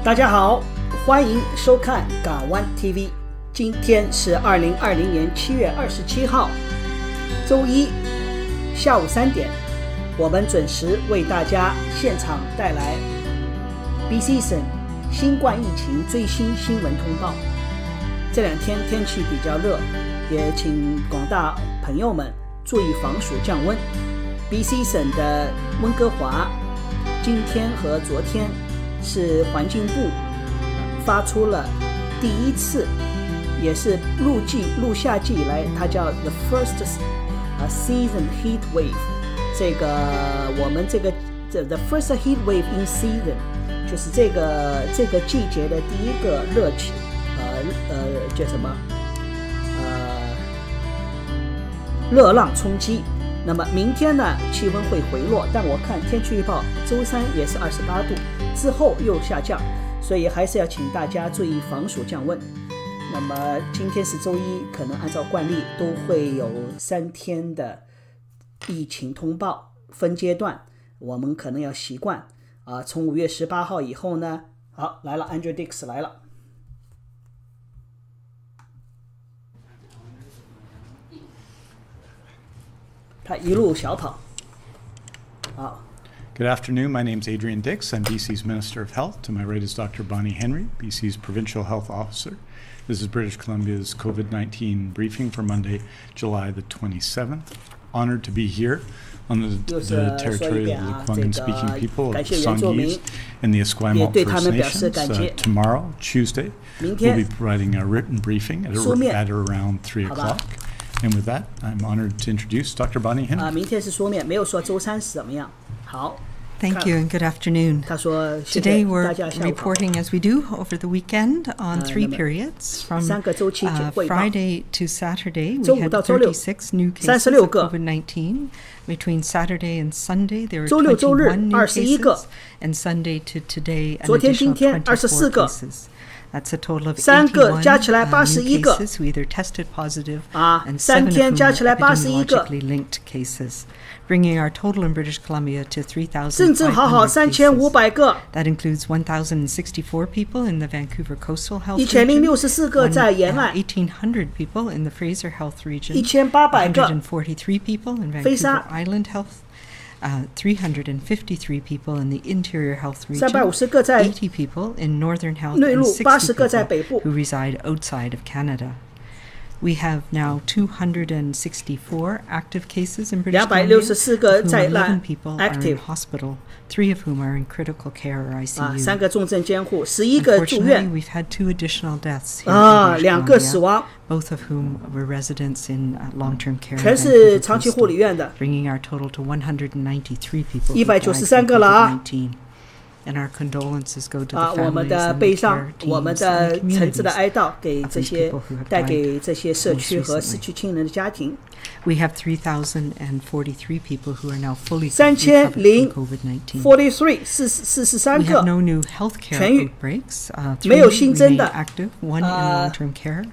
大家好，欢迎收看港湾 TV。今天是2020年7月27号，周一下午3点，我们准时为大家现场带来 Bc 省新冠疫情最新新闻通报。这2天天气比较热，也请广大朋友们注意防暑降温。Bc 省的温哥华今天和昨天是环境部发出了第一次，也是入夏季以来，它叫 the first season heat wave。这个我们the first heat wave in season， 就是这个季节的第一个热气，叫什么？热浪冲击。那么明天呢，气温会回落，但我看天气预报，周3也是28度，之后又下降，所以还是要请大家注意防暑降温。那么今天是周一，可能按照惯例都会有3天的疫情通报，分阶段，我们可能要习惯从5月18号以后呢，好来了 Andrew Dix 来了。他一路小跑。好。Good afternoon. My name is Adrian Dix. I'm BC's Minister of Health. To my right is Dr. Bonnie Henry, BC's Provincial Health Officer. This is British Columbia's COVID-19 briefing for Monday, July the 27th. Honored to be here on the territory of the Lekwungen-speaking people of Songhees and the Esquimalt First Nations. Tomorrow, Tuesday, we'll be providing a written briefing at around 3 o'clock. And with that, I'm honored to introduce Dr. Bonnie Henry. 明天是书面，没有说周3是怎么样。好。Thank you and good afternoon. Today we're reporting as we do over the weekend on 3 periods. From Friday to Saturday, we had 36 new cases of COVID-19. Between Saturday and Sunday, there were 21 new cases. And Sunday to today, an additional 24 cases. That's a total of 81 new cases who either tested positive and 7 of whom epidemiologically linked cases, bringing our total in British Columbia to 3,500 cases. That includes 1,064 people in the Vancouver Coastal Health Region, 1,800 people in the Fraser Health Region, 143 people in Vancouver Island Health, 353 people in the Interior Health Region, 80 people in Northern Health, and 60 people who reside outside of Canada. We have now 264 active cases in British Columbia, of whom 11 people are in hospital, 3 of whom are in critical care or ICU. Unfortunately, we've had 2 additional deaths here in British Columbia, both of whom were residents in long-term care in Vancouver Coastal, bringing our total to 193 people who died from COVID-19. And our condolences go to the families and the care teams and the communities of these people who have died most recently. We have 3,043 people who are now fully recovered from COVID-19. We have no new healthcare outbreaks. 3 remain active, 1 in long-term care.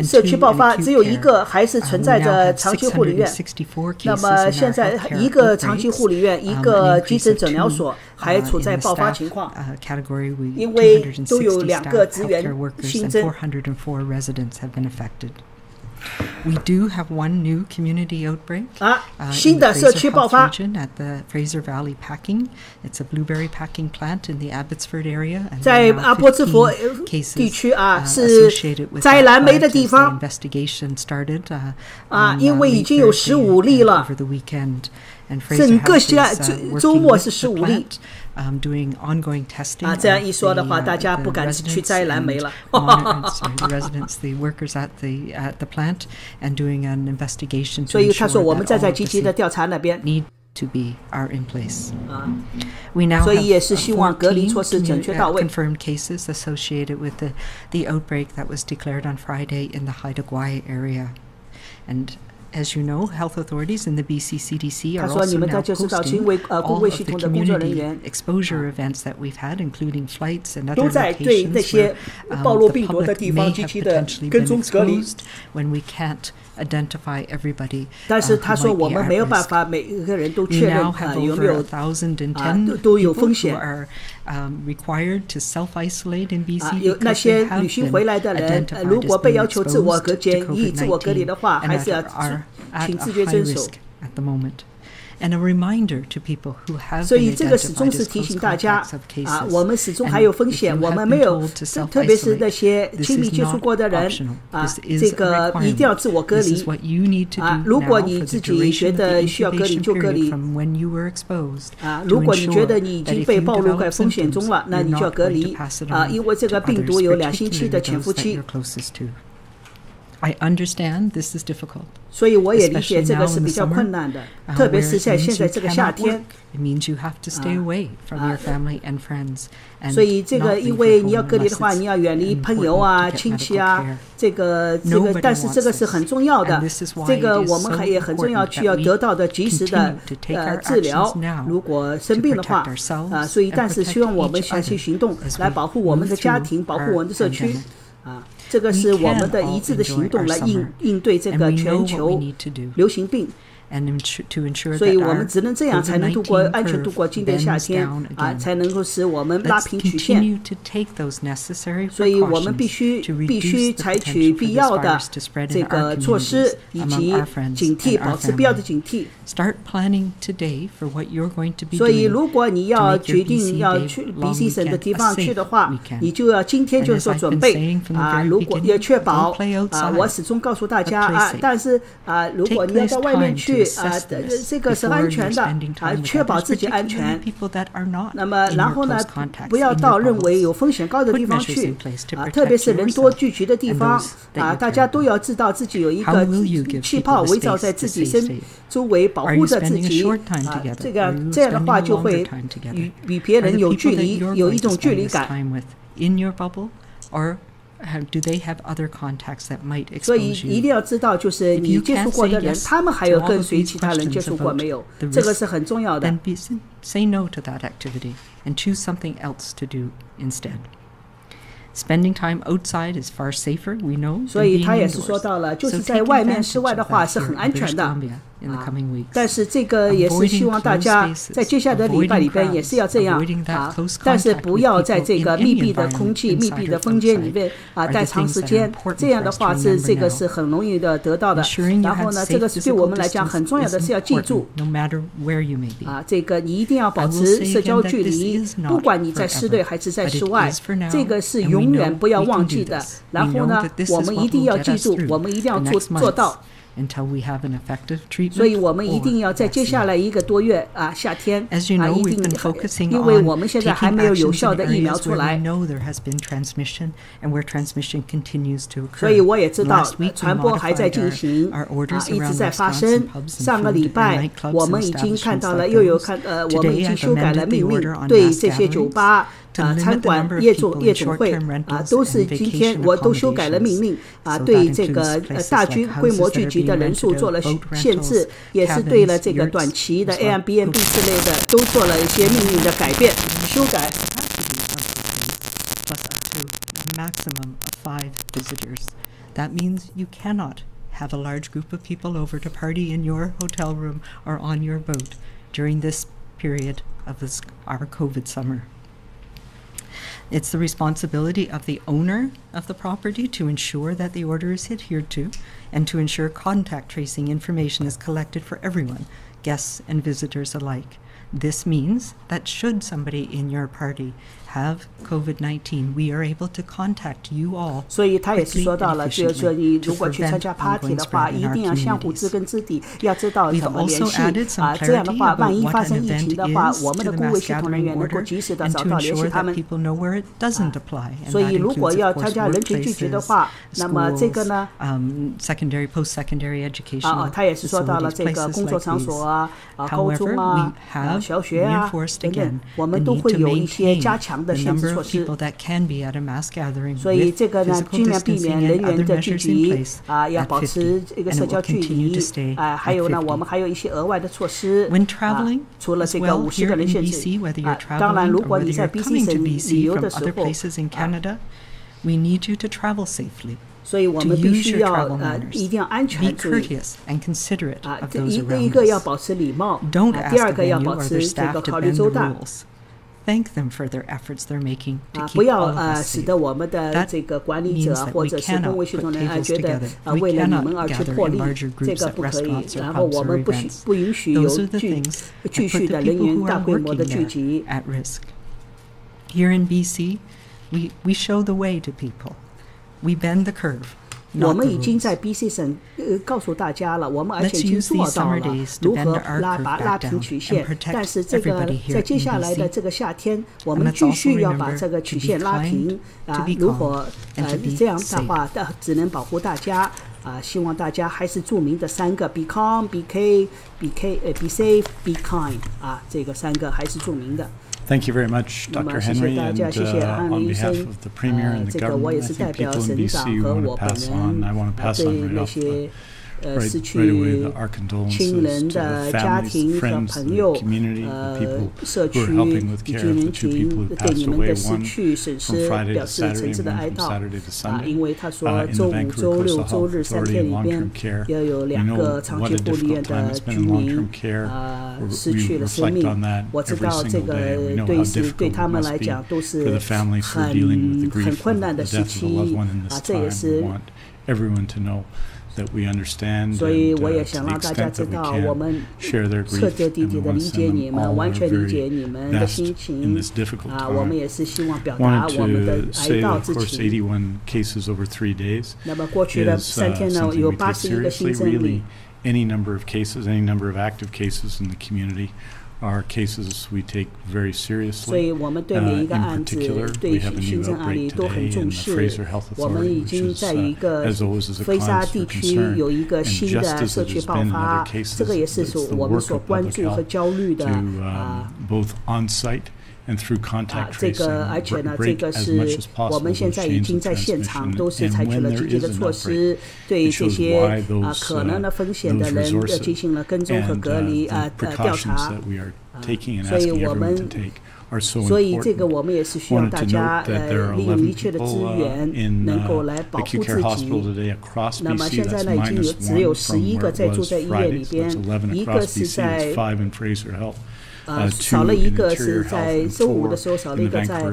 社区爆发只有1个还是存在着长期护理院，那么现在1个长期护理院1个急诊诊疗所还处在爆发情况，因为都有2个职员新增。We do have 1 new community outbreak 新的社区爆发 at the Fraser Valley Packing. It's a blueberry packing plant in the Abbotsford area. 在阿波兹佛地区是摘蓝莓的地方 investigation started 因为已经有15例了，整个周末是15例。doing ongoing testing. 这样一说的话，大家不敢去摘蓝莓了。The residents, the workers at the plant, and doing an investigation. 所以他说我们在积极的调查那边。Need to be are in place. We now 所以也是希望隔离措施准确到位。Confirmed cases associated with the outbreak that was declared on Friday in the Haida Gwaii area, and As you know, health authorities in the BC CDC are also now posting all of the community exposure events that we've had, including flights and other locations where the public may have potentially been exposed when we can't identify everybody. 但是他说我们没有办法每一个人都确认有没有都有风险。required to self-isolate in BC 有那些旅行回来的人，如果被要求自我检疫、自我隔离的话，还是要请自觉遵守。 And a reminder to people who have 所以这个始终是提醒大家我们始终还有风险，我们没有，特别是那些亲密接触过的人这个一定要自我隔离如果你自己觉得需要隔离就隔离如果你觉得你已经被暴露在风险中了，那你就要隔离因为这个病毒有2星期的潜伏期。 I understand this is difficult. 所以我也理解这个是比较困难的，特别是在现在这个夏天。 It means you have to stay away from your family and friends. 所以这个因为你要隔离的话，你要远离朋友啊、亲戚啊，这个，但是这个是很重要的。这个我们也很重要，需要得到的及时的治疗。如果生病的话所以但是希望我们采取行动来保护我们的家庭，保护我们的社区这个是我们的一致的行动来应对这个全球流行病。 所以我们只能这样才能安全度过今年夏天才能够使我们拉平曲线。所以我们必须采取必要的这个措施以及警惕，保持必要的警惕。所以如果你要决定要去 BC 省的地方去的话，你就要今天就做准备如果要确保我始终告诉大家但是如果你要到外面去。 这个是安全的确保自己安全。那么，然后呢，不要到认为有风险高的地方去特别是人多聚集的地方大家都要知道自己有一个气泡围绕在自己周围，保护着自己这样的话就会与别人有距离，有一种距离感。 Do they have other contacts that might expose you? 所以一定要知道，就是你接触过的人，他们还有跟随其他人接触过没有？这个是很重要的。 Then say no to that activity and choose something else to do instead. Spending time outside is far safer, we know. 所以他也是说到了，就是在外面室外的话是很安全的。 但是这个也是希望大家在接下来的礼拜里边也是要这样但是不要在这个密闭的空气、密闭的空间里面待长时间，这样的话这个是很容易的得到的。然后呢，这个是对我们来讲很重要的是要记住这个你一定要保持社交距离，不管你在室内还是在室外，这个是永远不要忘记的。然后呢，我们一定要记住，我们一定要做到。 Until we have an effective treatment. 所以我们一定要在接下来1个多月夏天一定，因为我们现在还没有有效的疫苗出来。所以我也知道传播还在进行一直在发生。上个礼拜我们已经看到了，我们已经修改了命令，对这些酒吧。 餐馆、夜总会都是今天我都修改了命令对这个大规模聚集的人数做了限制，也是对了这个短期的 Airbnb 之类的都做了一些命令的改变修改。 Maximum of 5 visitors. That means you cannot have a large group of people over to party in your hotel room or on your boat during this period of our COVID summer. It's the responsibility of the owner of the property to ensure that the order is adhered to and to ensure contact tracing information is collected for everyone, guests and visitors alike. This means that should somebody in your party have COVID-19, we are able to contact you all. 所以他也是说到了，就是说你如果去参加 party 的话，一定要相互知根知底，要知道怎么联系这样的话，万一发生疫情的话，我们的公卫系统人员能够及时的找到联系他们。所以如果要参加人群聚集的话，那么这个呢，secondary, post-secondary education 他也是说到了这个工作场所高中小学等等，我们都会有一些加强强的限制措施。所以这个呢，尽量避免人员的聚集要保持这个社交距离还有呢，我们还有一些额外的措施除了这个50个人限制当然，如果你在 BC 省旅游的时候We need you to travel safely. 所以我们必须要一定要安全注意一个要保持礼貌第二个要保持这个考虑周到Thank them for their efforts they're making to keep 不要使得我们的这个管理者或者是公卫系统的人觉得为了你们而去破例，这个不可以。然后我们不允许有继续的人员大规模的聚集。Here in BC, we show the way to people. We bend the curve. 我们已经在 BC 省告诉大家了，我们而且已经做到了如何拉平曲线。但是这个在接下来的这个夏天，我们继续要把这个曲线拉平如果这样的话，只能保护大家希望大家还是著名的3个 Be calm, Be safe, Be kind 这个3个还是著名的。Thank you very much, Dr. Henry, and on behalf of the Premier and the government, I think people in BC want to pass on. I want to pass on right off right away our condolences to the families, friends, the community, the people who are helping with care of the 2 people who passed away, one from Friday to Saturday, and one from Saturday to Sunday. In the Vancouver Coastal Health Authority long-term care, we know what a difficult time it's been in long-term care. We reflect on that every single day. We know how difficult it must be for the families who are dealing with the grief of the death of a loved one in this time. We want everyone to know that we understand and to the extent that we can share their grief and we want to send them all our very best in this difficult time. I wanted to say that, of course, 81 cases over 3 days is something we take seriously. Really, any number of cases, any number of active cases in the community are cases we take very seriously. In particular, we have a new outbreak today in the Fraser Health Authority, which is, as always, is a cause for concern. And just as it has been in other cases, it's the work of public health to both on-site and through contact tracing, break as much as possible those chains of transmission. And when there is an outbreak, it shows why those resources and the precautions that we are taking and asking everyone to take are so important. Wanted to note that there are 11 people in acute care hospital today across BC. That's -1 from where it was Friday. So that's 11 across BC. It's 5 in Fraser Health. 少了一个是在周五的时候，少了一个在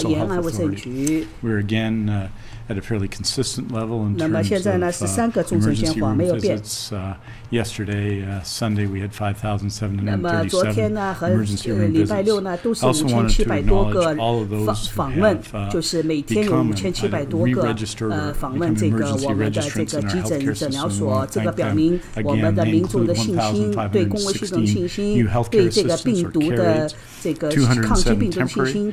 延安卫生局。We're again at a fairly consistent level in terms of 那么现在呢是3个重症监护没有变。Yesterday, Sunday, we had 5,737 emergency room visits. I also wanted to acknowledge all of those who have become re-registered or become emergency registrants in our healthcare system. We want to thank them again. They include 1,516 new healthcare assistants or carriers, 207 temporary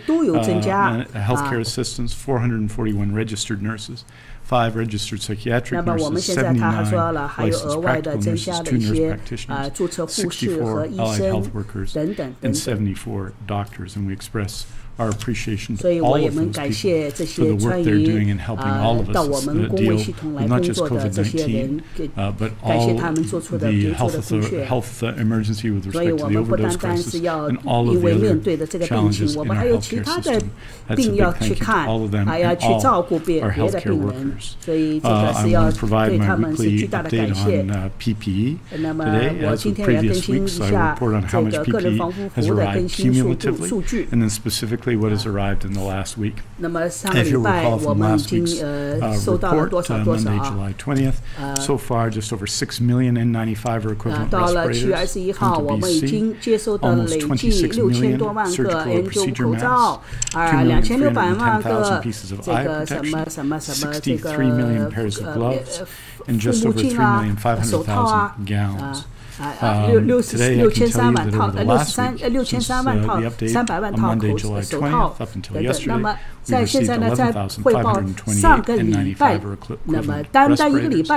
healthcare assistants, 441 registered nurses, 5 registered psychiatric nurses, 79 licensed practical nurses, 2 nurse practitioners, 64 allied health workers, and 74 doctors. And we express our appreciation to all of those people for the work they're doing in helping all of us deal with not just COVID-19, but all the health emergency with respect to the overdose crisis and all of the other challenges in our healthcare system. That's a big thank you to all of them and all our healthcare workers. I want to provide my weekly update on PPE today. As with previous weeks, I report on how much PPE has arrived cumulatively and then specifically what has arrived in the last week. As you'll recall from last week's report, Monday, July 20th, so far just over 6 million N95 or equivalent respirators into BC, almost 26 million surgical or procedure masks, 2,310,000 pieces of eye protection, 63 million pairs of gloves, and just over 3,500,000 gowns. Today, I can tell you that over the last week, since the update on Monday, July 20th, up until yesterday, we received 11,520 N95 or equivalent respirators,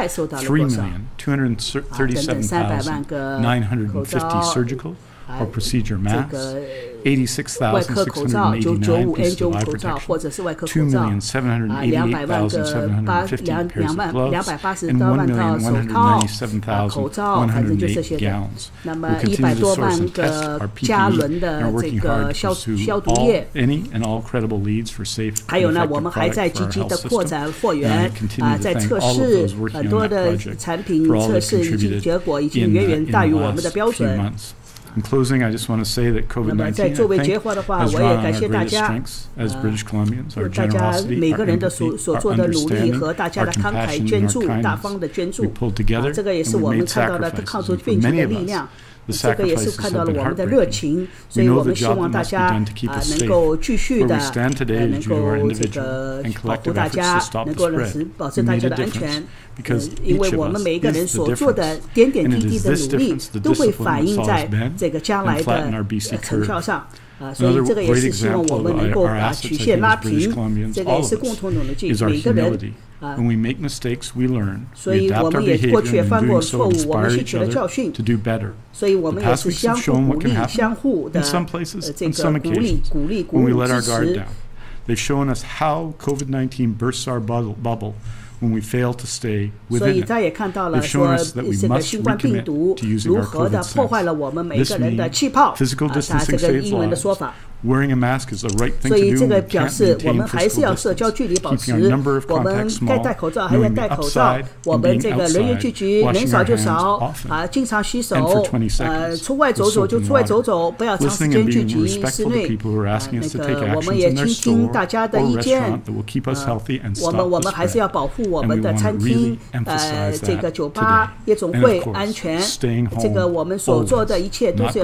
3,237,950 surgical or procedure masks, 86,689 pieces of eye protection, 2,788,750 pairs of gloves, and 1,197,108 gallons. We'll continue to source and test our PPE and are working hard to pursue any and all credible leads for safe and effective products for our health system. And I continue to thank all of those working on that project for all that contributed in the last few months. In closing, I just want to say that COVID-19, I think, has drawn on our greatest strengths as British Columbians, our generosity, our empathy, our understanding, our compassion, and our kindness. We pulled together and we made sacrifices. And for many of us, the sacrifices have been heartbreaking. We know the job that must be done to keep us safe. Where we stand today is due to our individual and collective efforts to stop the spread. We made a difference because each of us is the difference. And it is this difference, the discipline that saw us bend and flatten our BC curve. Another great example of our assets, I think, as British Columbians, all of us, is our humility. When we make mistakes, we learn. We adapt our behavior, and in doing so, inspire each other to do better. The past weeks have shown what can happen in some places, on some occasions, when we let our guard down. They've shown us how COVID-19 bursts our bubble when we fail to stay within it. They've shown us that we must recommit to using our COVID sense. This means physical distancing saves lives. Wearing a mask is the right thing to do. We can't maintain physical distance. Keeping our number of contacts small, knowing the upside, and being outside, washing our hands often, and for 20 seconds, with soap and water. Listening and being respectful to people who are asking us to take actions in their store or restaurant that will keep us healthy and stop the spread. And we want to really emphasize that today. And of course, staying home always, not going to school, not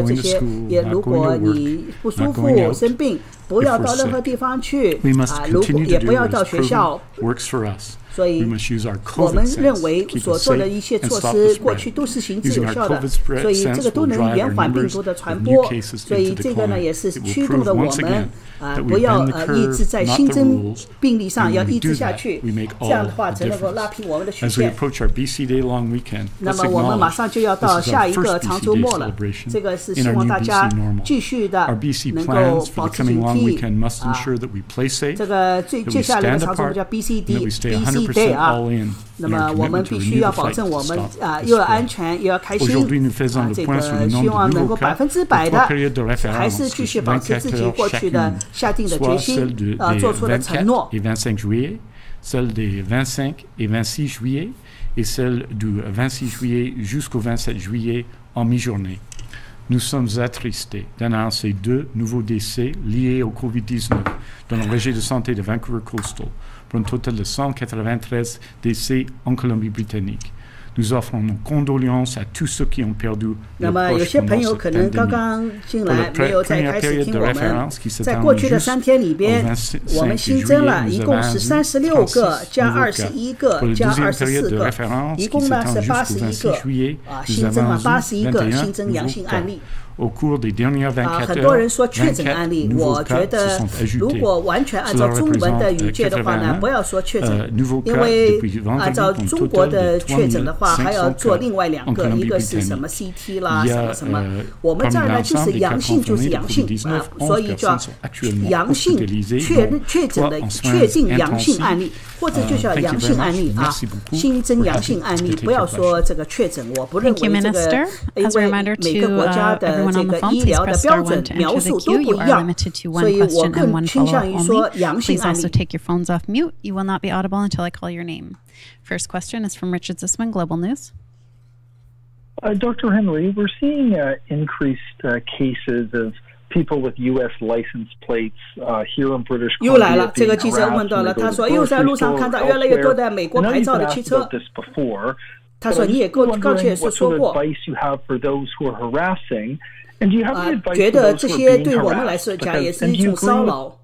going to work, not going out. 生病，不要到任何地方去也不要到学校。所以，我们认为所做的一切措施，过去都是行之有效的，所以这个都能延缓病毒的传播。所以这个呢，也是驱动了我们不要抑制在新增病例上，要抑制下去。这样的话才能够拉平我们的曲线。那么我们马上就要到下一个长周末了，这个是希望大家继续的能够保持警惕。这个接下来的长周末叫 BC Day 啊，那么我们必须要保证我们又要安全又要开心这个希望能够100%的还是继续保持自己过去的下定的决心做出的承诺。Celle des 25 et 26 juillet et celle du 26 juillet jusqu'au 27 juillet en mi-journée. Nous sommes attristés d'annoncer 2 nouveaux décès liés au COVID-19 dans le région de santé de Vancouver Coastal, pour un total de 193 décès en Colombie-Britannique. Nous offrons nos condoléances à tous ceux qui ont perdu leurs proches pendant cette pandémie. Pour la première période de référence qui s'étend jusqu'au 25 juillet, nous avons eu 36 nouveaux cas. Pour la deuxième période de référence qui s'étend jusqu'au 26 juillet, nous avons eu 21 nouveaux cas. Au cours des dernières 24 heures, 24 nouveaux cas se sont ajoutés. Cela représente 80 nouveaux cas depuis vendredi pour un total de 3,500 cas en Colombie-Britannique. Il y a parmi l'ensemble des cas confirmés de COVID-19, 11 personnes sont actuellement hospitalisées, dont 3 en soins intensifs. 或者就叫阳性案例啊，新增阳性案例，不要说这个确诊。我不认为这个，因为每个国家的这个医疗的标准描述都不一样，所以我更倾向于说阳性案例。 First question is from Richard Zisman, Global News. Dr. Henry, we're seeing increased cases of people with U.S. license plates here in British Columbia. 又来了，这个记者问到了，他说又在路上看到越来越多的美国牌照的汽车。他说你也过去也是说过。觉得这些对我们来说讲也是一种骚扰。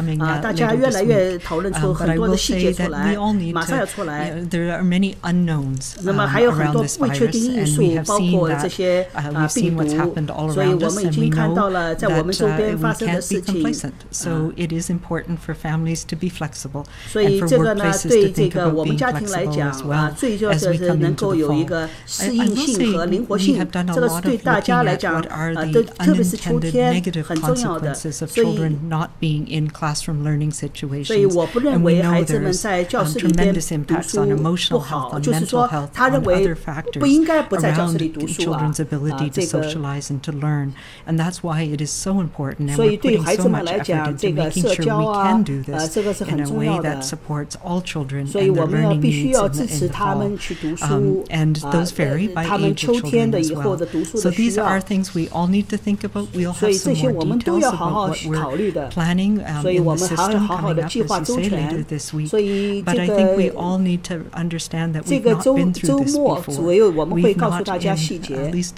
coming 大家越来越讨论出很多的细节出来， we all need 马上要出来。 there are many unknowns 那么还有很多 around this 未确定 virus, 因 and 素 we have 包 seen 括 that 这些 we've 病 seen what's 毒 happened all 所以 around 我 us, 们已 and 经 we 看 know 到了在我们周 that 边发 we 生的 can't be 事情 complacent. So it is important for families to be flexible 所 and 以 for 这个呢 workplaces 对 to 这 think 个 about 我们 being 家庭来 flexible 讲 as well 最重要 as 的 we 是 come 能 into 够 the 有一 fall. 个适 I 应 will 性 say 和灵活 we 性 have done a 这个是 lot 对 of 大家 looking 来 at 讲 what are 特 the 别是秋 unintended 天 negative 很重要的 consequences of 所以 children not being in classroom learning 所以 situations. 我不认 And we 为 know 孩子们 there's 在教室里边 tremendous 读 impacts 书 on 不 emotional 好 health, on 就是 mental 说 health, 他认 on 为 other factors 不应该不在教室 around 里读书 children's ability to 这个 socialize and to learn. And that's why it is so important, and 所以 we're 对 putting 孩 so 子们 much 来 effort 讲 into 这个 making 社 sure 交 we 啊 can do this 这个是 in 很 a 重 way 要的 that supports all children 所以 and 我 their 们要 learning 必须 needs 要 in 支 the 持他 fall. 们去读书 And those vary by 他们 age 秋 of 天 children 的 as 以后 well. 的读书 So 的需 these 要 are things we all need to think about. We'll 所 have 以这 some 些 more 我们都 details 要好 about 好 what 去考 we're 虑的 planning 所以 in 我 the 们还要 system 好好 coming 的 up, 计划 as 周 you say, 全 later this week. 所以 But 这 I think we 个 all need to understand that 这 we've 个 not 周 been 周 through this 末 before. 左右我们会 We've 告诉 not 大家 in 细节 at least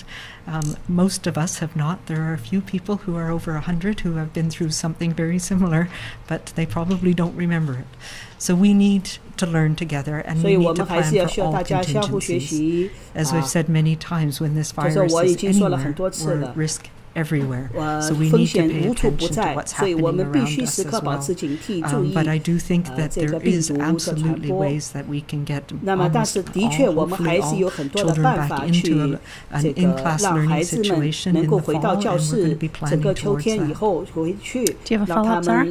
Most of us have not. There are a few people who are over 100 who have been through something very similar, but they probably don't remember it. So we need to learn together, and we need to plan for all contingencies. As we've said many times, when this virus is anywhere, we're at risk everywhere. So we need to pay attention to what's happening around us as well. But I do think that there is absolutely ways that we can get almost hopefully all children back into an in-class learning situation in the fall, and we're going to be planning towards that. Do you have a follow-up, Sarah?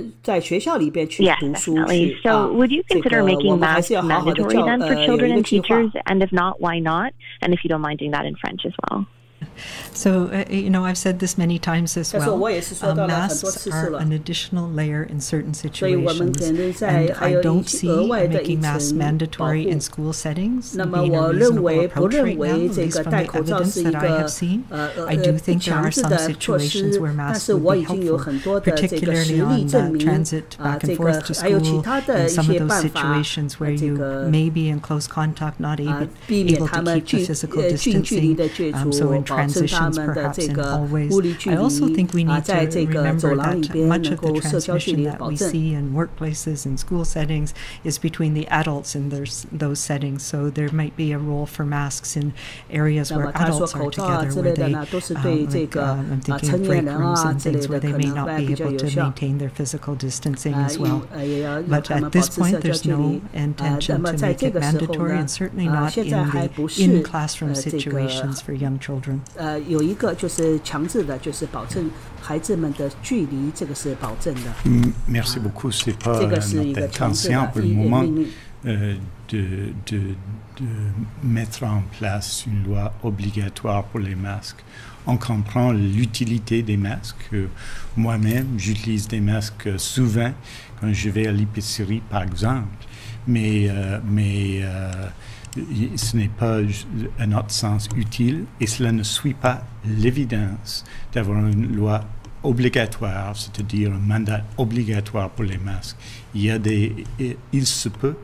Yes, definitely. So would you consider making masks mandatory then for children and teachers? And if not, why not? And if you don't mind doing that in French as well. So, I've said this many times as well. Masks are an additional layer in certain situations, and I don't see making masks mandatory in school settings being a reasonable approach right now, at least from the evidence that I have seen. I do think there are some situations where masks would be helpful, particularly on transit back and forth to school, and some of those situations where you may be in close contact, not able to keep the physical distancing, so in transitions perhaps in hallways. I also think we need to remember that much of the transmission that we see in workplaces and school settings is between the adults in those settings. So there might be a role for masks in areas where adults are together, where they, I'm thinking of break rooms and things where they may not be able to maintain their physical distancing as well. But at this point, there's no intention to make it mandatory, and certainly not in the in-classroom situations for young children. 有一个就是强制的，就是保证孩子们的距离，这个是保证的。Merci beaucoup. C'est pas notre intention pour le moment de mettre en place une loi obligatoire pour les masques. On comprend l'utilité des masques. Moi-même, j'utilise des masques souvent quand je vais à l'épicerie, par exemple. Mais ce n'est pas à notre sens utile, et cela ne suit pas l'évidence d'avoir une loi obligatoire, c'est-à-dire un mandat obligatoire pour les masques. Il se peut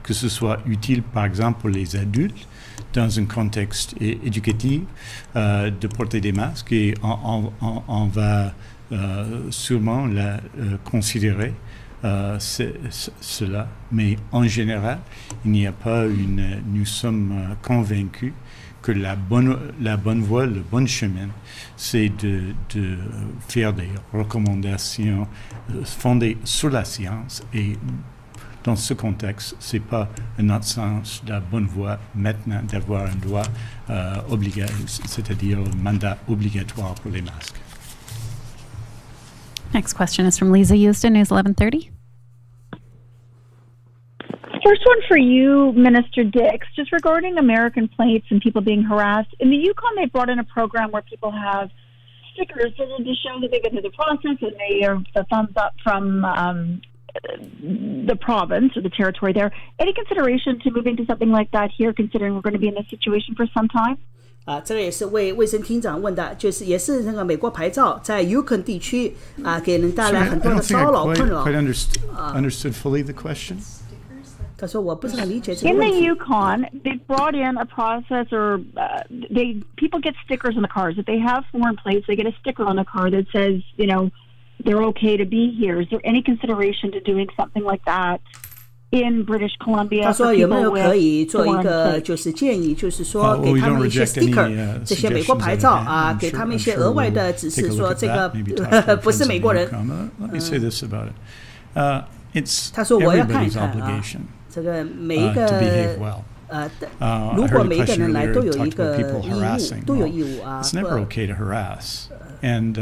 que ce soit utile, par exemple, pour les adultes, dans un contexte éducatif, de porter des masques, et on va sûrement la considérer. Cela, mais en général, il n'y a pas nous sommes convaincus que la bonne voie, le bon chemin, c'est de faire des recommandations fondées sur la science, et dans ce contexte, c'est pas à notre sens la bonne voie maintenant d'avoir une loi obligatoire, c'est-à-dire un mandat obligatoire pour les masques. Next question is from Lisa Houston, News 1130. First one for you, Minister Dix, just regarding American plates and people being harassed. In the Yukon, they brought in a program where people have stickers to show that they've been through the process, and they are the thumbs up from the province or the territory there. Any consideration to moving to something like that here, considering we're going to be in this situation for some time? 这个也是为卫生厅长问的，就是也是那个美国牌照在 Yukon 地区给人带来很多的骚扰困扰。Understood fully the question. 他说我不是很理解这个 In 问 the 题。Yukon, they brought in a process, or people get stickers on the cars. If they have foreign plates, they get a sticker on the car that says, they're okay to be here. Is there any consideration to doing something like that in British Columbia? 他说有没有可以做一个就是建议，就是说给他们一些 sticker， 这些美国牌照给他们一些额外的指示，说这个不是美国人。Let me say this about it. It's 他说我要看一 everybody's 看 obligation 这个每一 to behave 个 well. 如果每一个人来 I heard a question 都有 earlier 一 talked 个 about people 义务， harassing. 都有义务 It's never okay to harass. And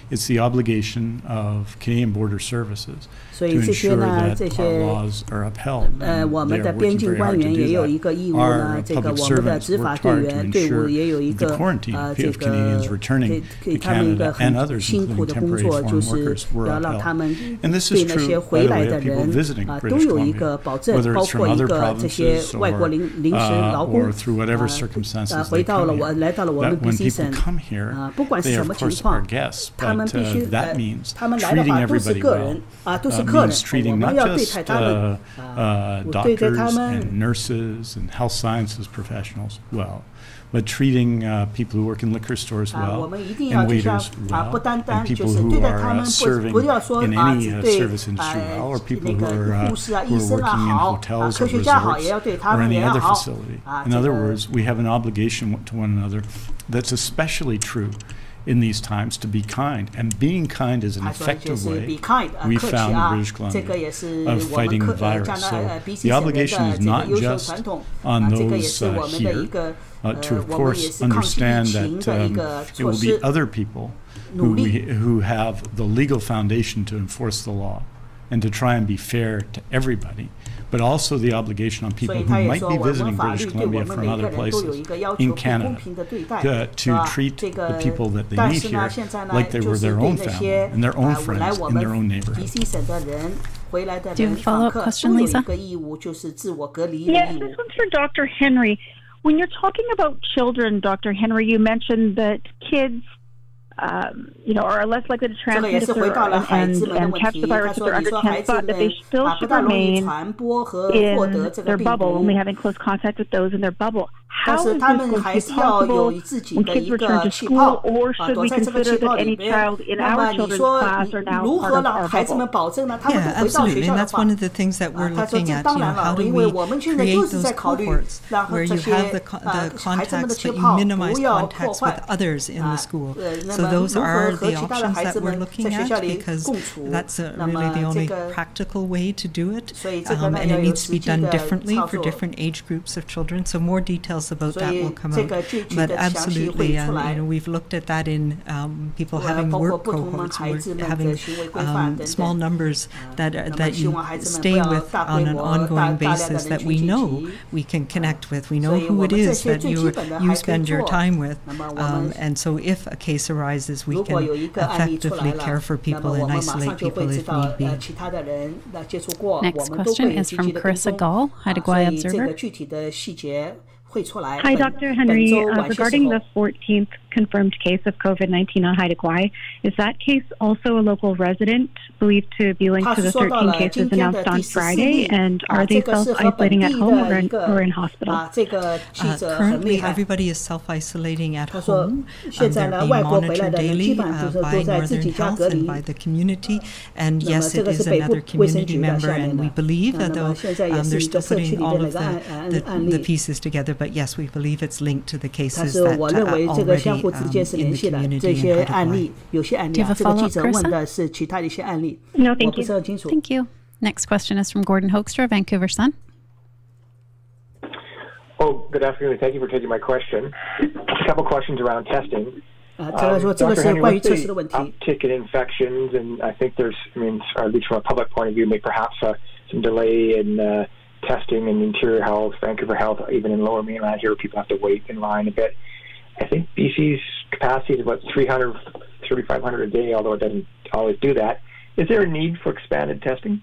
it's the obligation of Canadian Border Services to 所以这些 ensure 呢， that 这 our 些 laws are upheld. 我们 They 的 are 边 working 境 very 官 hard to 员 do 也有一 that. 个义务 Our 呢，这个 public 我们的 servants 执法 work 队 hard to 员队伍 ensure 也有一 the 个 quarantine 这 of Canadians 个 returning 给 to 他们一个 Canada and 很 others, 辛苦 including 的工 temporary 作，就 foreign 是 workers, were 要让他们 upheld. And this 对 is 那些 true, 回 by the 来 way, 的 of people 人 visiting 都 British 有一个 Columbia, 保证， whether 包 it's 括 from 一 other 个这些 provinces 外国临时劳工 or through whatever circumstances 回 they 到了 come 来到了我 here. 们 That when BC people 省 come here, 不管是 they 什 of 么情 course 况 are guests, 他们 but 必须 that means 他们来的 treating 话都是 everybody 个 well. 人都是客人， Means 我 treating 们 not 要对 just 待他们 对待 doctors 他们 and nurses and health sciences professionals well, but treating people who work in liquor stores well, and waiters well, and people who are serving in any service industry well, or people who are working in hotels or resorts or any other facility. In other words, we have an obligation to one another that's especially true in these times to be kind, and being kind is an effective way we found in British Columbia of fighting the virus. So the obligation is not just on those here to, of course, understand that it will be other people who have the legal foundation to enforce the law and to try and be fair to everybody, but also the obligation on people who might be visiting British Columbia from other places in Canada to treat the people that they meet here like they were their own family and their own friends in their own neighborhood. Do you have a follow-up question, Lisa? Yes, this one's for Dr. Henry. When you're talking about children, Dr. Henry, you mentioned that kids are less likely to transmit and catch the virus if they're under 10, but that they still should remain in their bubble, only having close contact with those in their bubble. How is this going to be possible when kids return to school, or should we consider that any child in our children's class are now part of our bubble? Yeah, absolutely, and that's one of the things that we're looking at. How do we create those cohorts where you have the contacts, but you minimize contacts with others in the school? So those are the options that we're looking at, because that's really the only practical way to do it, and it needs to be done differently for different age groups of children. So more details about that will come out. But absolutely, we've looked at that in people having work cohorts, having small numbers that you stay with on an ongoing basis that we know we can connect with. We know who it is that you spend your time with. And so if a case arises, we can effectively care for people and isolate people if need be. Next question is from Carissa Gall, Haida Gwaii Observer. Hi, Dr. Henry. Regarding the 14th confirmed case of COVID-19 on Haida Gwaii, is that case also a local resident believed to be linked to the 13 cases announced on Friday? And are they self-isolating at home or in hospital? Currently, everybody is self-isolating at home. They're being monitored daily by Northern Health and by the community. And yes, it is another community member, and we believe that they're still putting all of the pieces together. But yes, we believe it's linked to the cases that already in the community in Haida Gwaii. Do you have a follow-up, Carissa? No, thank you. Thank you. Next question is from Gordon Hoekstra, Vancouver Sun. Oh, good afternoon. Thank you for taking my question. A couple questions around testing. Dr. Henry, with the uptick in infections, and I think there's, or at least from a public point of view, maybe perhaps some delay in testing in Interior Health, Vancouver Health, even in Lower Mainland here, people have to wait in line a bit. I think BC's capacity is about 300, 3,500 a day, although it doesn't always do that. Is there a need for expanded testing?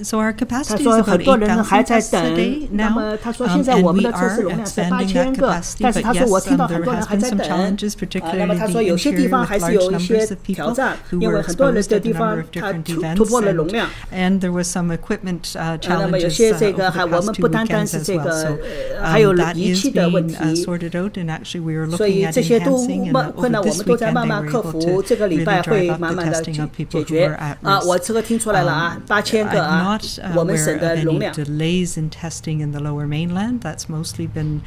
So our capacity is about 8,000 tests a day now, and we are expanding that capacity. But yes, there has been some challenges, particularly the interior with large numbers of people who were exposed at a number of different events, and there was some equipment challenges over the past 2 weekends as well. So that is being sorted out, and actually we are looking at enhancing, and over this weekend they were able to really drive up the testing of people who were at risk. I'm not aware of any delays in testing in the Lower Mainland. That's mostly been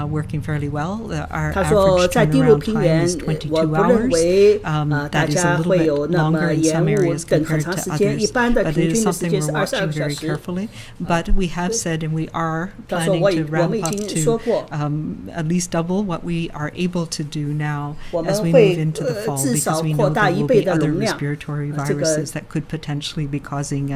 working fairly well. Our average turnaround time is 22 hours. That is a little bit longer in some areas compared to others, but it is something we're watching very carefully. But we have said, and we are planning to ramp up to at least double what we are able to do now as we move into the fall, because we know there will be other respiratory viruses that could potentially be causing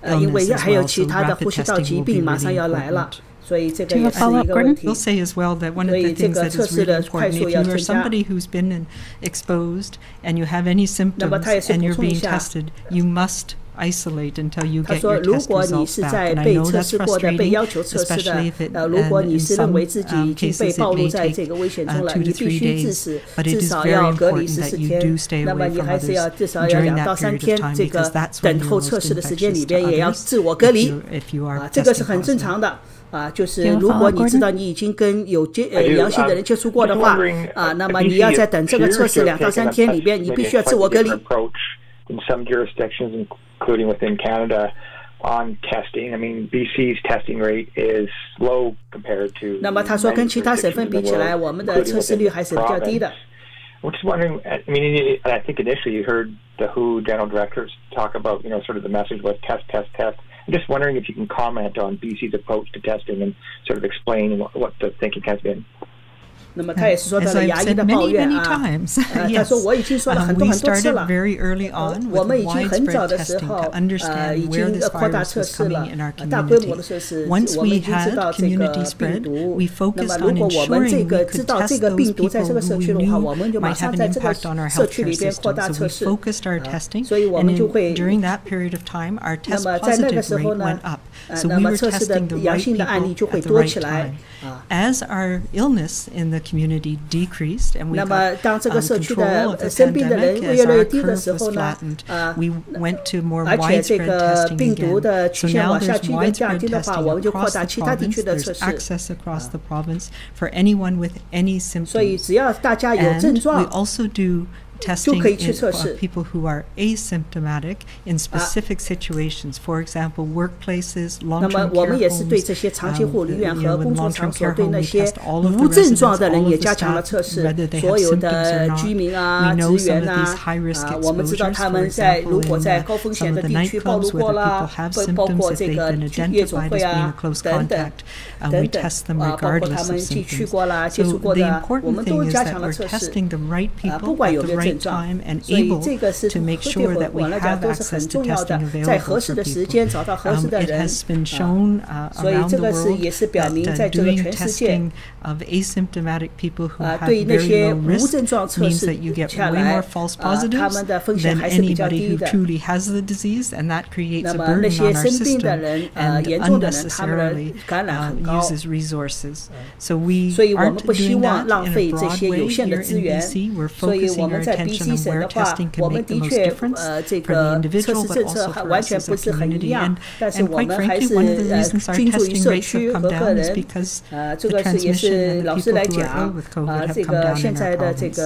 illness as well, so rapid testing will be really important. Do you have a follow-up, Gordon? We'll say as well that one of the things that is really important, if you are somebody who's been exposed and you have any symptoms and you're being tested, you must isolate until you 他 get 说 your 如 test 果你 results 是 back. 在 And I 被 know 测 that's 试过的、被 frustrating, 要求测试 especially if it 的，如果你是 in 认为 some 自己已经被 cases it 暴露 may 在 take 这个危险中 2了， to 你 3必须 days, 致死， but it 至 is 少 very 要隔离 important 14 that you 天 do stay 那么 away 你 from 还是要 others 至少要 during 2 到 that 3 period 天 of time 这个 because that's 等 when you're 候测 most 试的时间里 infectious 边 to 也要 others 自我隔离 if you are 这个是 testing 很正 positive. 常的就是如果你知道你已经跟有阳性的人接触过的话那么你要在等这个测试2到3天里边，你必须要自我隔离。In some jurisdictions, including within Canada, on testing, I mean, BC's testing rate is low compared to. 那么他说跟其他省份比起来，我们的测试率还是比较低的。I'm just wondering. I mean, I think initially you heard the WHO general directors talk about, sort of the message was test, test, test. I'm just wondering if you can comment on BC's approach to testing and sort of explain what the thinking has been. 那么他也是说到了牙医的抱怨他说我已经说了很多次了我们已经很早的时候已经扩大测试了大规模的测试我们已经知道这个病毒那么如果我们知道这个病毒在这个社区的话我们就马上在这个社区里边扩大测试所以我们就会那么在那个时候呢那么测试的阳性的案例就会多起来As our illness in the community decreased and we got control of the pandemic as our curve was flattened, we went to more widespread testing again. So now there's widespread testing across the province. There's access across the province for anyone with any symptoms. And we also do testing in people who are asymptomatic in specific situations. For example, workplaces, long-term care homes, with long-term care home, we test all of the residents, all of the staff, whether they have symptoms or not. We know some of these high-risk exposures, for example, in some of the nightclubs where the people have symptoms, if they've been identified as being a close contact, we test them regardless of symptoms. So the important thing is that we're testing the right people at the right time and able to make sure that we have access to testing available for people. It has been shown around the world that doing testing of asymptomatic people who have very low risk means that you get way more false positives than anybody who truly has the disease, and that creates a burden on our system and unnecessarily uses resources. So we aren't doing that in a broad way here in BC. We're focusing our attention on where testing can make the most difference for the individual, but also for us as a community. And quite frankly, one of the reasons our testing rates have come down is because the transmission and the people who are ill with COVID have come down in our province.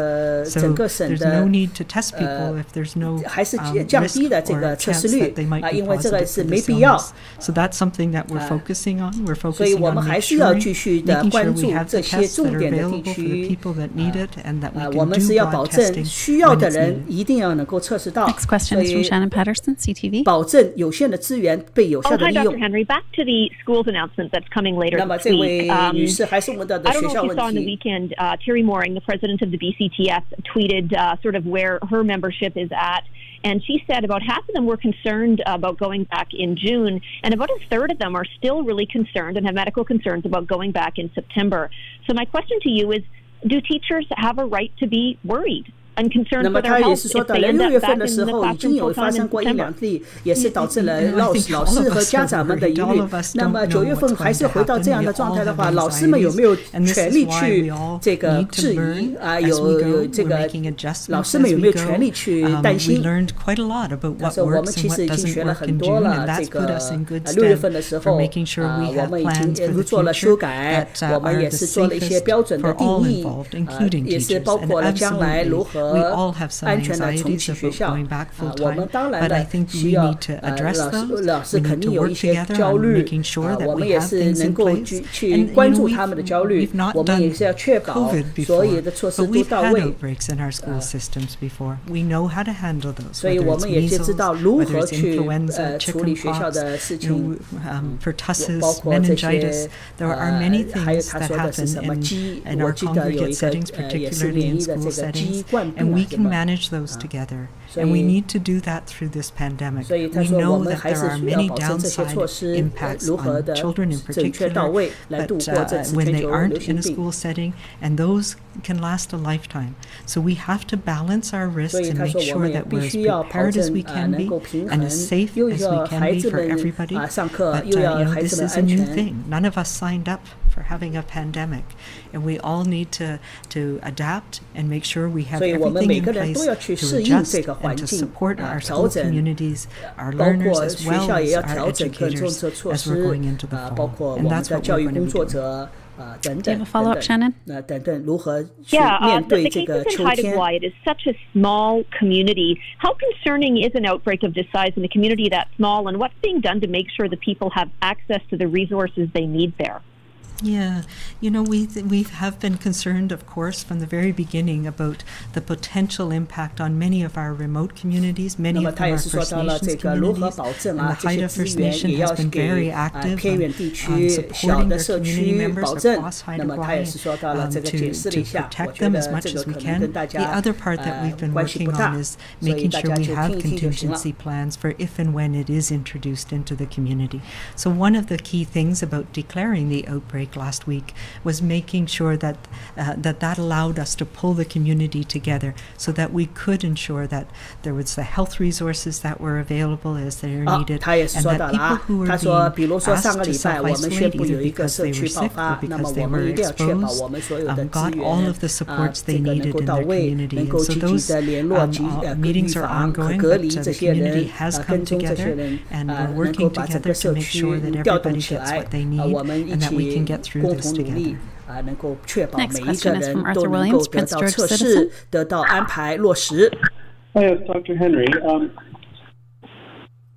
So there's no need to test people if there's no risk or chance that they might be positive for this illness. So that's something that we're focusing on. We're focusing on making sure we have the tests that are available for the people that need it and that we can do broad testing when it's needed. 一定要能够测试到 Next question is from Shannon Patterson, CTV. 保证有限的资源被有效的利用 Dr. Henry, back to the schools announcement that's coming later this week. I don't know if you saw on the weekend, Terry Mooring, the president of the BCTF, tweeted sort of where her membership is at. And she said about half of them were concerned about going back in June, and about a third of them are still really concerned and have medical concerns about going back in September. So my question to you is, do teachers have a right to be worried? 那么他也是说到了6月份的时候已经有发生过1、2例也是导致了老师和家长们的疑虑那么9月份还是回到这样的状态的话老师们有没有权利去这个质疑有这个老师们有没有权利去担心但是我们其实已经学了很多了这个6月份的时候我们已经做了修改我们也是做了一些标准的定义也是包括了将来如何安全的重启学校我们当然的需要老师肯定有一些焦虑我们也是能够去关注他们的焦虑我们也是要确保所有的措施都到位所以我们也就知道如何去处理学校的事情包括这些还有他说的是什么鸡我记得有一个也是免疫的这个鸡冠 and we can manage those together. And we need to do that through this pandemic. We know that there are many downside impacts on children in particular, but when they aren't in a school setting, and those can last a lifetime. So we have to balance our risks and make sure that we're as prepared as we can be and as safe as we can be for everybody. But this is a new thing. None of us signed up for having a pandemic, and we all need to adapt and make sure we have everything in place to adjust and to support our school communities, our learners, as well as our educators as we're going into the fall. And that's what we're going to be doing. Do you have a follow-up, Shannon? The case in Haida Gwaii, it is such a small community. How concerning is an outbreak of this size in a community that small, and what's being done to make sure that people have access to the resources they need there? Yeah, we have been concerned, of course, from the very beginning about the potential impact on many of our remote communities, many of our First Nations communities, and the Haida First Nation has been very active on supporting their community members across Haida Gwaii to protect them as much as we can. The other part that we've been working on is making sure we have contingency plans for if and when it is introduced into the community. So one of the key things about declaring the outbreak last week was making sure that that allowed us to pull the community together so that we could ensure that there was the health resources that were available as they are needed, and that people who were being asked to self-isolate either because they were sick or because they were exposed got all of the supports they needed in their community. And so those meetings are ongoing, but the community has come together, and we're working together to make sure that everybody gets what they need and that we can get through this together. Next question is from Arthur Williams, Prince George citizen. Yes, Dr. Henry.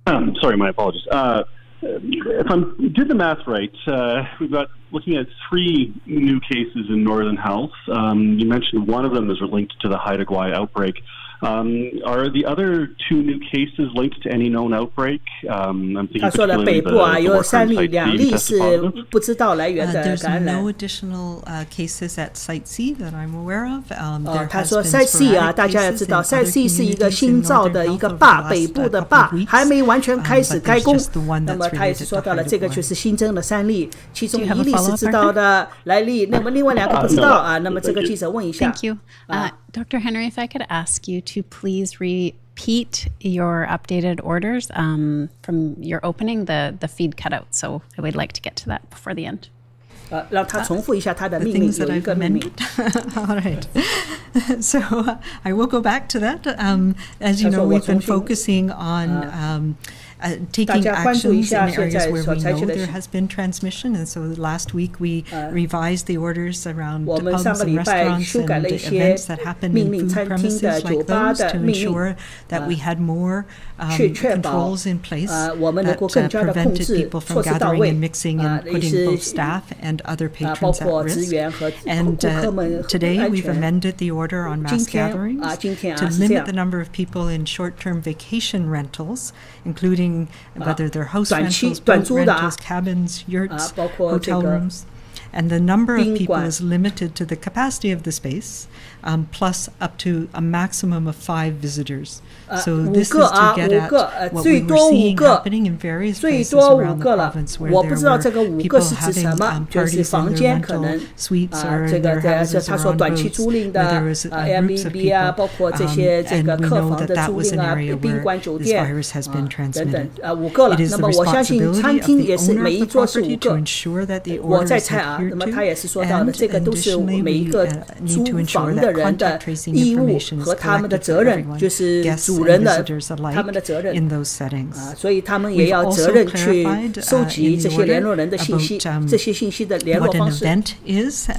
Sorry, my apologies. If I'm doing the math right, we've got looking at 3 new cases in Northern Health. You mentioned one of them is linked to the Haida Gwaii outbreak. Are the other 2 new cases linked to any known outbreak? I'm thinking particularly the workers Site C tested positive. There's no additional cases at Site C that I'm aware of. 他说 Site C 啊，大家要知道 Site C 是一个新造的一个坝，北部的坝还没完全开始开工。那么他也是说到了这个就是新增的3例，其中1例是知道的来历，那么另外2个不知道啊。那么这个记者问一下。 Thank you. Dr. Henry, if I could ask you to please repeat your updated orders from your opening, the feed cut out. So I would like to get to that before the end. 让他重复一下他的命令，有一个命令。 All right. So I will go back to that. As you know, we've been focusing on taking actions in areas where we know there has been transmission, and so last week we revised the orders around pubs and restaurants and events that happen in food premises like those to ensure that we had more controls in place that prevented people from gathering and mixing and putting both staff and other patrons at risk. And today we've amended the order on mass gatherings to limit the number of people in short-term vacation rentals, including whether they're house rentals, boat rentals, cabins, yurts, hotel rooms. And the number of people is limited to the capacity of the space, plus up to a maximum of 5 visitors. So this is to get at what we were seeing happening in various places around the province where there were people having parties in their rental suites or in their houses or on boats, where there was groups of people, and we know that that was an area where this virus has been transmitted. It is the responsibility of the owner of the property to ensure that the order is adhered to, and additionally we need to ensure that contact tracing information is collected for everyone, guests and visitors alike, in those settings. 所以他们也要责任去收集这些联络人的信息，这些信息的联络方式。 What an event is,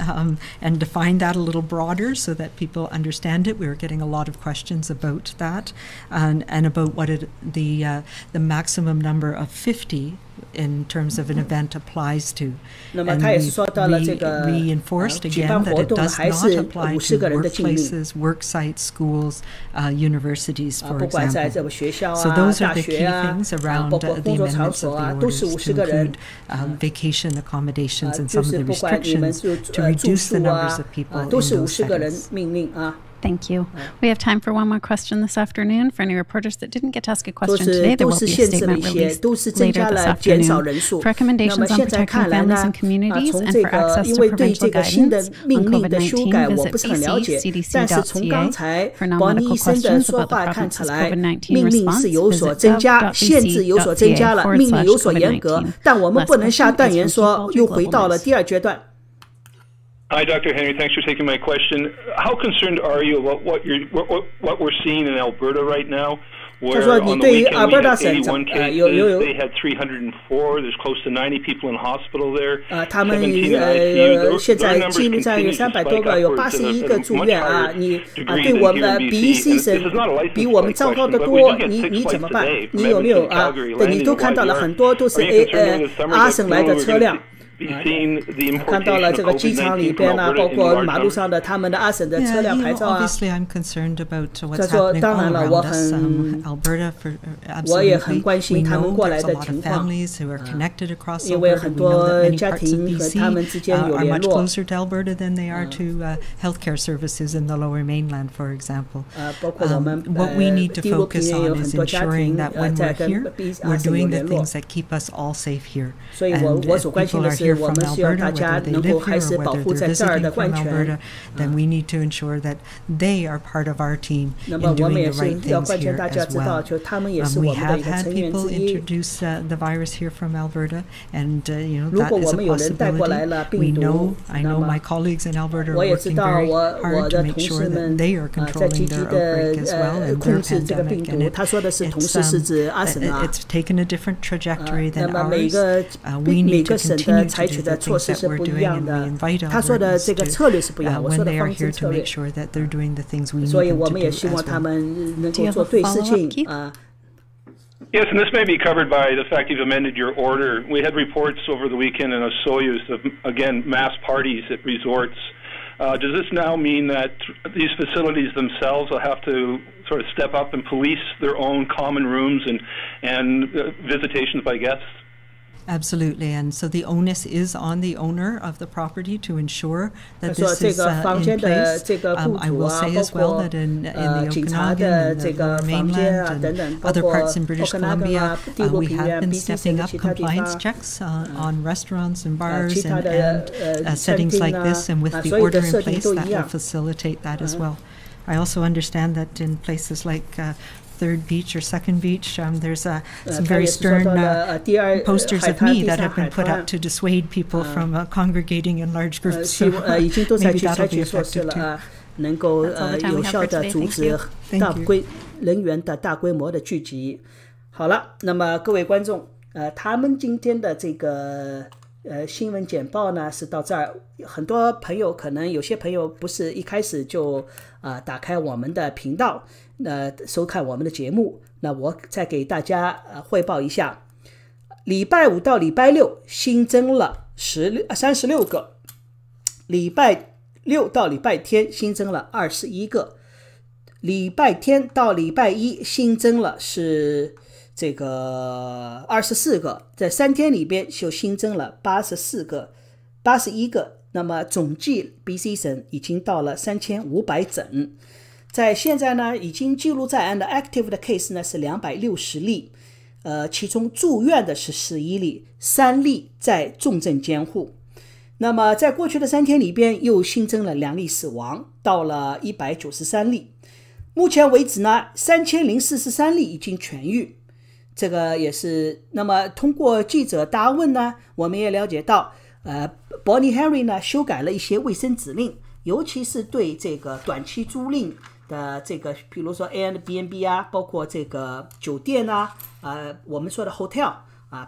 and define that a little broader so that people understand it. We were getting a lot of questions about that, and about what the maximum number of 50 in terms of an event applies to. And we reinforced again that it does not apply to workplaces, work sites, schools, universities, for example. So those are the key things around the amendments of the orders to include vacation accommodations and some of the restrictions to reduce the numbers of people in those settings. Thank you. We have time for one more question this afternoon. For any reporters that didn't get to ask a question today, there will be a statement released later this afternoon. For recommendations on protecting families and communities and for access to provincial guidance on COVID-19, visit bc.cdc.ca. For non-medical questions about the province's COVID-19 response, visit gov.bc.ca/COVID-19. 但我们不能下断言说又回到了第二阶段。Hi, Dr. Henry. Thanks for taking my question. How concerned are you about what we're seeing in Alberta right now? Where on the weekend we had 81 cases, they had 304. There's close to 90 people in hospital there. 他们现在记录上有300多个，有81个住院啊。你对我们BC省比我们糟糕的多，你怎么办？你有没有啊？对，你都看到了，很多都是阿省来的车辆。看到了这个机场里边呢，包括马路上的他们的阿省的车辆牌照啊。他说：“当然了，我也很关心他们过来的情况，因为很多家庭和他们之间有联络。包括我们第六平原有很多家庭在跟阿省有联络，所以我所关心的是。”我们希望大家能够还是保护在这儿的安全。Then we need to ensure that they are part of our team in doing the right things here as well. We have had people introduce the virus here from Alberta, and that is a possibility. We know, I know my colleagues in Alberta are working very hard to make sure that they are controlling their outbreak as well and their pandemic. And it's taken a different trajectory than ours. We need to continue to do the things that we're doing, and we invite Albertans to, when they are here, to make sure that they're doing the things we need them to do as well. Do you have a follow-up, Keith? Yes, and this may be covered by the fact you've amended your order. We had reports over the weekend in Osoyoos of, again, mass parties at resorts. Does this now mean that these facilities themselves will have to sort of step up and police their own common rooms and visitations by guests? Absolutely, and so the onus is on the owner of the property to ensure that this is in place. I will say as well that in the Okanagan and the mainland and other parts in British Columbia, we have been stepping up compliance checks on restaurants and bars and settings like this, and with the order in place, that will facilitate that as well. I also understand that in places like Third Beach or Second Beach, there's some very stern posters of me that have been put up to dissuade people from congregating in large groups. So maybe that'll be effective too. 能够有效的阻止人员的大规模的聚集。好了，那么各位观众，他们今天的这个新闻简报呢是到这儿。很多朋友可能有些朋友不是一开始就打开我们的频道收看我们的节目，那我再给大家汇报一下。礼拜五到礼拜六新增了36个，礼拜六到礼拜天新增了21个，礼拜天到礼拜一新增了是这个24个，在3天里边就新增了81个，那么总计 BC 省已经到了3500整。在现在呢，已经记录在案的 active 的 case 呢是260例，其中住院的是11例，3例在重症监护。那么在过去的3天里边又新增了2例死亡，到了193例。目前为止呢，3043例已经痊愈。这个也是，那么通过记者答问呢，我们也了解到Bonnie Henry 呢修改了一些卫生指令，尤其是对这个短期租赁的这个，比如说 Airbnb 啊，包括这个酒店啊，我们说的 hotel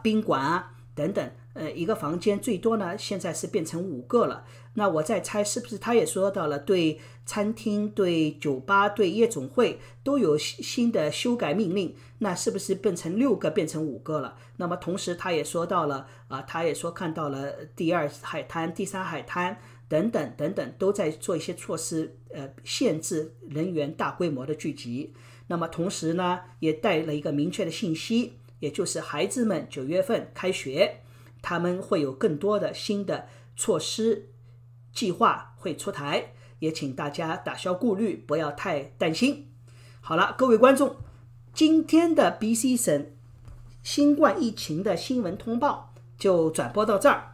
宾馆啊等等，一个房间最多呢现在是变成5个了。那我在猜是不是他也说到了对餐厅、对酒吧、对夜总会都有新的修改命令，那是不是变成6个变成5个了？那么同时他也说到了他也说看到了第2海滩、第3海滩等等等等，都在做一些措施限制人员大规模的聚集。那么同时呢也带了一个明确的信息，也就是孩子们9月份开学，他们会有更多的新的措施计划会出台，也请大家打消顾虑，不要太担心。好了，各位观众，今天的 BC 省新冠疫情的新闻通报就转播到这儿。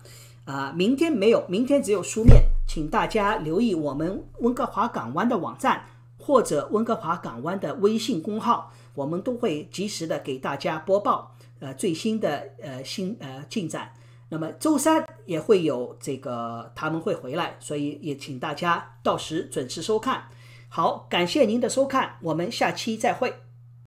明天没有，明天只有书面，请大家留意我们温哥华港湾的网站或者温哥华港湾的微信公号，我们都会及时的给大家播报最新的进展。那么周三也会有他们会回来，所以也请大家到时准时收看。好，感谢您的收看，我们下期再会。